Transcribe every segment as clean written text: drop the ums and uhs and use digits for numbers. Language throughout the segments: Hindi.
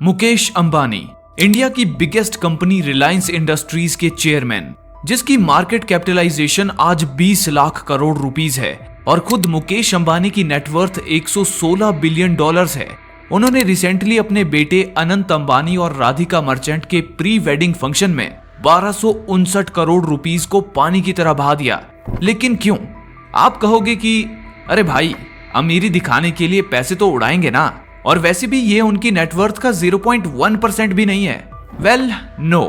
मुकेश अंबानी, इंडिया की बिगेस्ट कंपनी रिलायंस इंडस्ट्रीज के चेयरमैन, जिसकी मार्केट कैपिटलाइजेशन आज 20 लाख करोड़ रुपीस है और खुद मुकेश अंबानी की नेटवर्थ 116 बिलियन डॉलर्स है। उन्होंने रिसेंटली अपने बेटे अनंत अंबानी और राधिका मर्चेंट के प्री वेडिंग फंक्शन में 1259 करोड़ रुपीस को पानी की तरह बहा दिया। लेकिन क्यों? आप कहोगे कि अरे भाई, अमीरी दिखाने के लिए पैसे तो उड़ाएंगे ना, और वैसे भी ये उनकी नेटवर्थ का 0.1% भी नहीं है। वेल नो,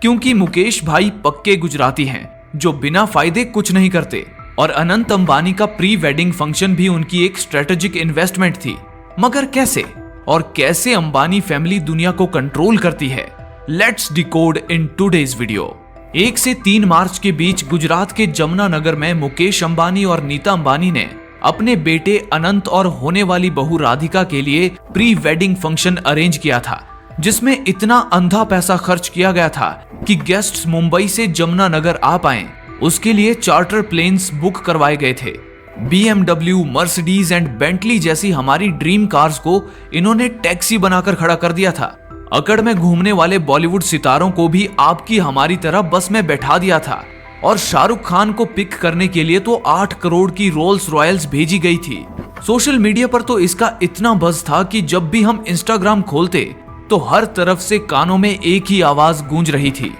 क्योंकि मुकेश भाई पक्के गुजराती हैं जो बिना फायदे कुछ नहीं करते, और अनंत अंबानी का प्री वेडिंग फंक्शन भी उनकी एक स्ट्रेटेजिक इन्वेस्टमेंट थी। मगर कैसे, और कैसे अंबानी फैमिली दुनिया को कंट्रोल करती है? Let's decode in today's video. 1 से 3 मार्च के बीच गुजरात के जमुनानगर में मुकेश अंबानी और नीता अंबानी ने अपने बेटे अनंत और होने वाली बहू राधिका के लिए प्री वेडिंग फंक्शन अरेंज किया था, जिसमें इतना अंधा पैसा खर्च किया गया था कि गेस्ट्स मुंबई से जमुनानगर आ पाएं। उसके लिए चार्टर प्लेन्स बुक करवाए गए थे। BMW, मर्सिडीज एंड बेंटली जैसी हमारी ड्रीम कार्स को इन्होंने टैक्सी बनाकर खड़ा कर दिया था। अकड़ में घूमने वाले बॉलीवुड सितारों को भी आपकी हमारी तरह बस में बैठा दिया था, और शाहरुख खान को पिक करने के लिए तो 8 करोड़ की रोल्स रॉयल्स भेजी गई थी। सोशल मीडिया पर तो इसका इतना बज़ था कि जब भी हम इंस्टाग्राम खोलते तो हर तरफ से कानों में एक ही आवाज गूंज रही थी,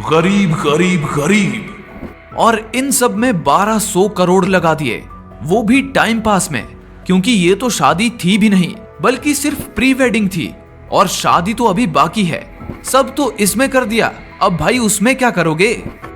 गरीब गरीब गरीब। और इन सब में 1200 करोड़ लगा दिए, वो भी टाइम पास में, क्योंकि ये तो शादी थी भी नहीं बल्कि सिर्फ प्री वेडिंग थी, और शादी तो अभी बाकी है। सब तो इसमें कर दिया, अब भाई उसमें क्या करोगे?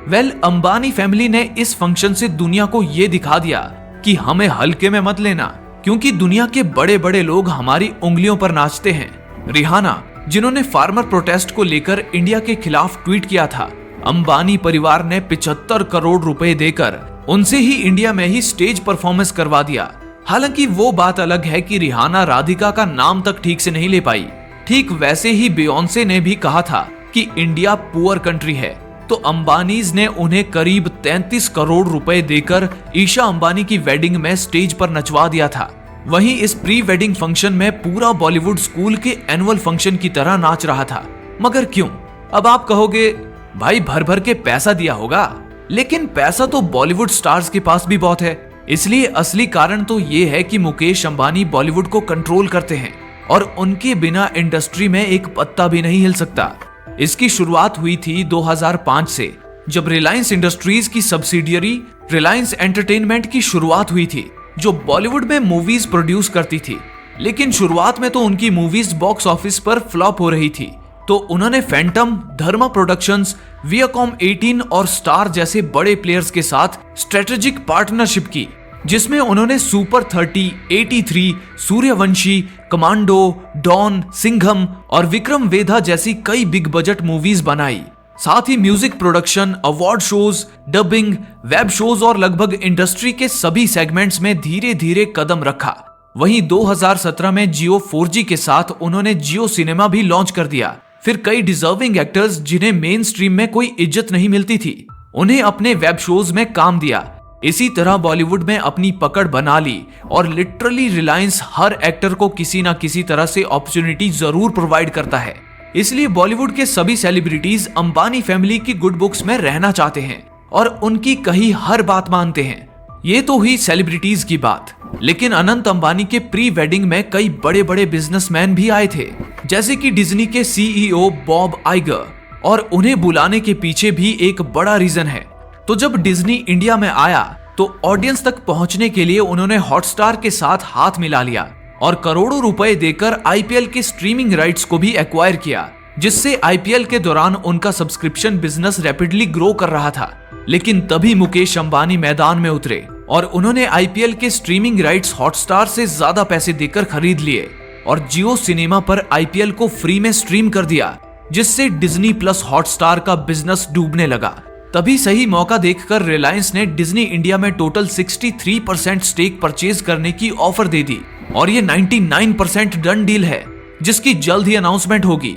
वेल, अंबानी फैमिली ने इस फंक्शन से दुनिया को ये दिखा दिया कि हमें हल्के में मत लेना, क्योंकि दुनिया के बड़े बड़े लोग हमारी उंगलियों पर नाचते हैं। रिहाना, जिन्होंने फार्मर प्रोटेस्ट को लेकर इंडिया के खिलाफ ट्वीट किया था, अंबानी परिवार ने 75 करोड़ रुपए देकर उनसे ही इंडिया में ही स्टेज परफॉर्मेंस करवा दिया। हालांकि वो बात अलग है कि रिहाना राधिका का नाम तक ठीक से नहीं ले पाई। ठीक वैसे ही बियोंसे ने भी कहा था कि इंडिया पुअर कंट्री है, तो अंबानीज ने उन्हें करीब 33 करोड़ रुपए देकर ईशा अंबानी की वेडिंग में स्टेज पर नचवा दिया था। वहीं इस प्री वेडिंग फंक्शन में पूरा बॉलीवुड स्कूल के एनुअल फंक्शन की तरह नाच रहा था। मगर क्यों? अब आप कहोगे भाई भर भर के पैसा दिया होगा, लेकिन पैसा तो बॉलीवुड स्टार्स के पास भी बहुत है। इसलिए असली कारण तो ये है कि मुकेश अंबानी बॉलीवुड को कंट्रोल करते हैं और उनके बिना इंडस्ट्री में एक पत्ता भी नहीं हिल सकता। इसकी शुरुआत हुई थी 2005 से, जब रिलायंस इंडस्ट्रीज की सब्सिडियरी रिलायंस एंटरटेनमेंट की शुरुआत हुई थी, जो बॉलीवुड में मूवीज प्रोड्यूस करती थी। लेकिन शुरुआत में तो उनकी मूवीज बॉक्स ऑफिस पर फ्लॉप हो रही थी, तो उन्होंने फैंटम, धर्मा प्रोडक्शंस, वियाकॉम 18 और स्टार जैसे बड़े प्लेयर्स के साथ स्ट्रेटेजिक पार्टनरशिप की, जिसमें उन्होंने super 30, 83, Sooryavanshi, Commando, Don, Singham और विक्रम वेधा जैसी कई बिग बजट मूवीज बनाई। साथ ही music production, award shows, dubbing, web shows और लगभग इंडस्ट्री के सभी सेगमेंट्स में धीरे धीरे कदम रखा। वहीं 2017 में जियो 4G के साथ उन्होंने जियो सिनेमा भी लॉन्च कर दिया। फिर कई डिजर्विंग एक्टर्स जिन्हें मेन स्ट्रीम में कोई इज्जत नहीं मिलती थी, उन्हें अपने वेब शोज में काम दिया। इसी तरह बॉलीवुड में अपनी पकड़ बना ली, और लिटरली रिलायंस हर एक्टर को किसी ना किसी तरह से अपॉर्चुनिटी जरूर प्रोवाइड करता है। इसलिए बॉलीवुड के सभी सेलिब्रिटीज अंबानी फैमिली की गुड बुक्स में रहना चाहते हैं और उनकी कही हर बात मानते हैं। ये तो हुई सेलिब्रिटीज की बात, लेकिन अनंत अंबानी के प्री वेडिंग में कई बड़े बड़े बिजनेसमैन भी आए थे, जैसे कि डिज्नी के CEO बॉब आइगर, और उन्हें बुलाने के पीछे भी एक बड़ा रीजन है। तो जब डिज्नी इंडिया में आया तो ऑडियंस तक पहुंचने के लिए उन्होंने हॉटस्टार के साथ हाथ मिला लिया और करोड़ों रुपए देकर IPL के स्ट्रीमिंग राइट्स को भी एक्वायर किया, जिससे IPL के दौरान उनका सब्सक्रिप्शन बिजनेस रैपिडली ग्रो कर रहा था। लेकिन तभी मुकेश अंबानी मैदान में उतरे और उन्होंने IPL के स्ट्रीमिंग राइट्स हॉटस्टार से ज्यादा पैसे देकर खरीद लिए और जियो सिनेमा पर IPL को फ्री में स्ट्रीम कर दिया, जिससे डिज्नी प्लस हॉटस्टार का बिजनेस डूबने लगा। तभी सही मौका देखकर रिलायंस ने डिज्नी इंडिया में टोटल 63% स्टेक परचेज करने की ऑफर दे दी, और ये 99% डन डील है, जिसकी जल्द ही अनाउंसमेंट होगी।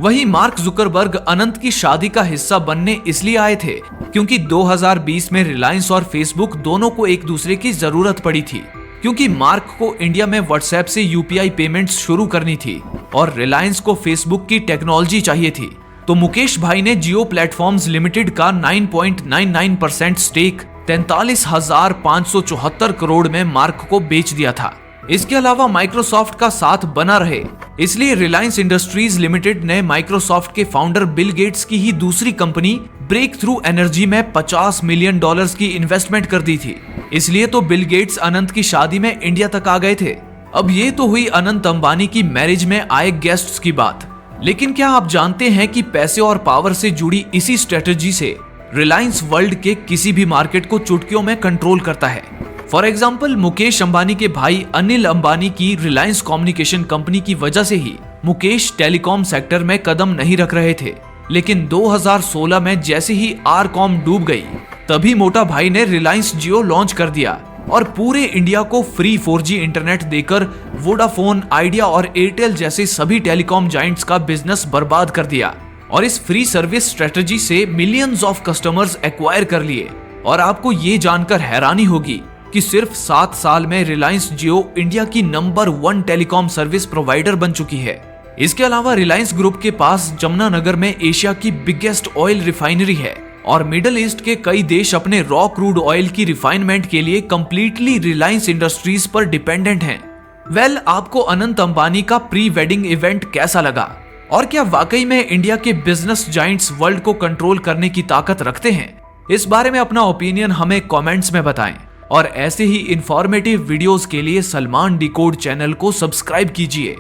वहीं मार्क जुकरबर्ग अनंत की शादी का हिस्सा बनने इसलिए आए थे क्योंकि 2020 में रिलायंस और फेसबुक दोनों को एक दूसरे की जरूरत पड़ी थी। क्योंकि मार्क को इंडिया में व्हाट्सएप से यूपीआई पेमेंट्स शुरू करनी थी और रिलायंस को फेसबुक की टेक्नोलॉजी चाहिए थी। तो मुकेश भाई ने जियो प्लेटफॉर्म्स लिमिटेड का 9.99% स्टेक 43,574 करोड़ में मार्क को बेच दिया था। इसके अलावा माइक्रोसॉफ्ट का साथ बना रहे, इसलिए रिलायंस इंडस्ट्रीज लिमिटेड ने माइक्रोसॉफ्ट के फाउंडर बिल गेट्स की ही दूसरी कंपनी ब्रेक थ्रू एनर्जी में $50 मिलियन की इन्वेस्टमेंट कर दी थी। इसलिए तो बिल गेट्स अनंत की शादी में इंडिया तक आ गए थे। अब ये तो हुई अनंत अंबानी की मैरिज में आए गेस्ट्स की बात, लेकिन क्या आप जानते हैं कि पैसे और पावर से जुड़ी इसी स्ट्रेटेजी से रिलायंस वर्ल्ड के किसी भी मार्केट को चुटकियों में कंट्रोल करता है। फॉर एग्जाम्पल, मुकेश अंबानी के भाई अनिल अंबानी की रिलायंस कम्युनिकेशन कंपनी की वजह से ही मुकेश टेलीकॉम सेक्टर में कदम नहीं रख रहे थे, लेकिन 2016 में जैसे ही आरकॉम डूब गई, तभी मोटा भाई ने रिलायंस जियो लॉन्च कर दिया और पूरे इंडिया को फ्री 4G इंटरनेट देकर वोडाफोन, आइडिया और एयरटेल जैसे सभी टेलीकॉम जायंट्स का बिजनेस बर्बाद कर दिया। और इस फ्री सर्विस स्ट्रेटजी से मिलियंस ऑफ कस्टमर्स एक्वायर कर लिए। और आपको ये जानकर हैरानी होगी कि सिर्फ 7 साल में रिलायंस जियो इंडिया की नंबर 1 टेलीकॉम सर्विस प्रोवाइडर बन चुकी है। इसके अलावा रिलायंस ग्रुप के पास जमुनानगर में एशिया की बिगेस्ट ऑयल रिफाइनरी है और मिडिल ईस्ट के कई देश अपने रॉ क्रूड ऑयल की रिफाइनमेंट के लिए कंप्लीटली रिलायंस इंडस्ट्रीज पर डिपेंडेंट हैं। वेल, आपको अनंत अंबानी का प्री वेडिंग इवेंट कैसा लगा? और क्या वाकई में इंडिया के बिजनेस जायंट्स वर्ल्ड को कंट्रोल करने की ताकत रखते हैं? इस बारे में अपना ओपिनियन हमें कमेंट्स में बताएं और ऐसे ही इंफॉर्मेटिव वीडियोस के लिए सलमान डिकोड चैनल को सब्सक्राइब कीजिए।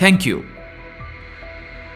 Thank you.